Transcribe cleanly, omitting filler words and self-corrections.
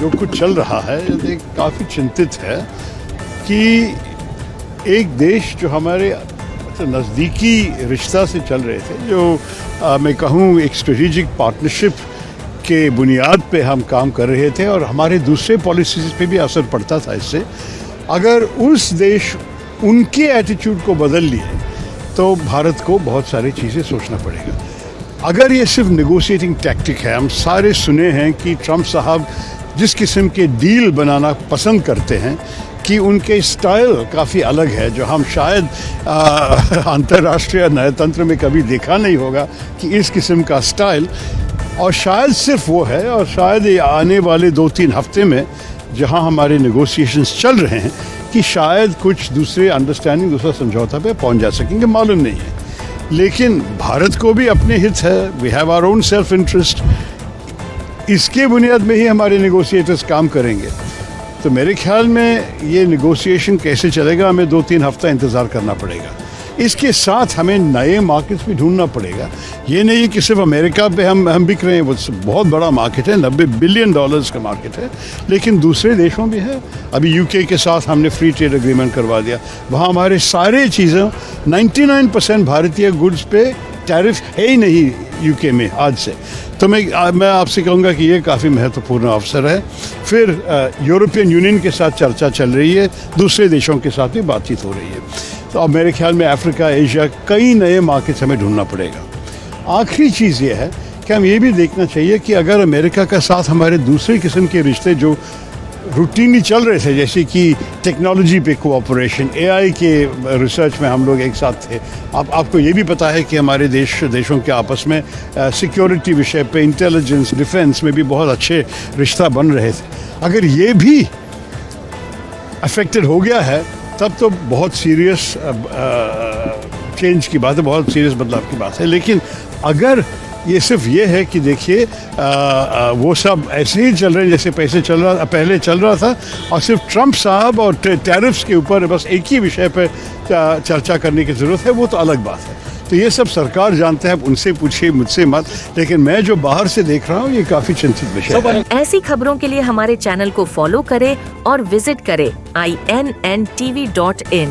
जो कुछ चल रहा है ये काफ़ी चिंतित है कि एक देश जो हमारे नज़दीकी रिश्ता से चल रहे थे, जो मैं कहूँ एक स्ट्रेटेजिक पार्टनरशिप के बुनियाद पे हम काम कर रहे थे और हमारे दूसरे पॉलिसीज़ पे भी असर पड़ता था इससे, अगर उस देश उनके एटीट्यूड को बदल लिए तो भारत को बहुत सारी चीज़ें सोचना पड़ेगा। अगर ये सिर्फ नेगोशिएटिंग टैक्टिक है, हम सारे सुने हैं कि ट्रंप साहब जिस किस्म के डील बनाना पसंद करते हैं कि उनके स्टाइल काफ़ी अलग है, जो हम शायद अंतर्राष्ट्रीय न्यायतंत्र में कभी देखा नहीं होगा कि इस किस्म का स्टाइल, और शायद सिर्फ वो है, और शायद ये आने वाले 2-3 हफ्ते में जहां हमारे नेगोशिएशंस चल रहे हैं कि शायद कुछ दूसरे अंडरस्टैंडिंग, दूसरा समझौता पे पहुंच जा सकेंगे, मालूम नहीं है। लेकिन भारत को भी अपने हित है, we have our own self interest, इसके बुनियाद में ही हमारे नेगोशिएटर्स काम करेंगे। तो मेरे ख्याल में ये नेगोशिएशन कैसे चलेगा, हमें 2-3 हफ्ता इंतज़ार करना पड़ेगा। इसके साथ हमें नए मार्केट्स भी ढूंढना पड़ेगा। ये नहीं कि सिर्फ अमेरिका पे हम बिक रहे हैं, वो बहुत बड़ा मार्केट है, $90 बिलियन का मार्केट है, लेकिन दूसरे देशों भी है। अभी यूके के साथ हमने फ्री ट्रेड एग्रीमेंट करवा दिया, वहाँ हमारे सारे चीज़ें 99% भारतीय गुड्स पे टैरिफ है ही नहीं यूके में आज से। तो मैं आपसे कहूँगा कि ये काफ़ी महत्वपूर्ण अवसर है। फिर यूरोपियन यूनियन के साथ चर्चा चल रही है, दूसरे देशों के साथ भी बातचीत हो रही है। तो अब मेरे ख्याल में अफ्रीका, एशिया, कई नए मार्केट्स हमें ढूंढना पड़ेगा। आखिरी चीज़ ये है कि हम ये भी देखना चाहिए कि अगर अमेरिका के साथ हमारे दूसरे किस्म के रिश्ते जो रूटीनली चल रहे थे, जैसे कि टेक्नोलॉजी पे कोऑपरेशन, एआई के रिसर्च में हम लोग एक साथ थे, आपको ये भी पता है कि हमारे देशों के आपस में सिक्योरिटी विषय पे, इंटेलिजेंस, डिफेंस में भी बहुत अच्छे रिश्ता बन रहे थे। अगर ये भी अफेक्टेड हो गया है तब तो बहुत सीरियस चेंज की बात है, बहुत सीरियस बदलाव की बात है। लेकिन अगर ये सिर्फ ये है कि देखिए वो सब ऐसे ही चल रहे हैं जैसे पहले चल रहा था, और सिर्फ ट्रंप साहब और टैरिफ्स के ऊपर बस एक ही विषय पर चर्चा करने की ज़रूरत है, वो तो अलग बात है। तो ये सब सरकार जानते हैं, उनसे पूछिए, मुझसे मत। लेकिन मैं जो बाहर से देख रहा हूँ ये काफ़ी चिंतित विषय है। ऐसी खबरों के लिए हमारे चैनल को फॉलो करें और विजिट करें INNTV.in।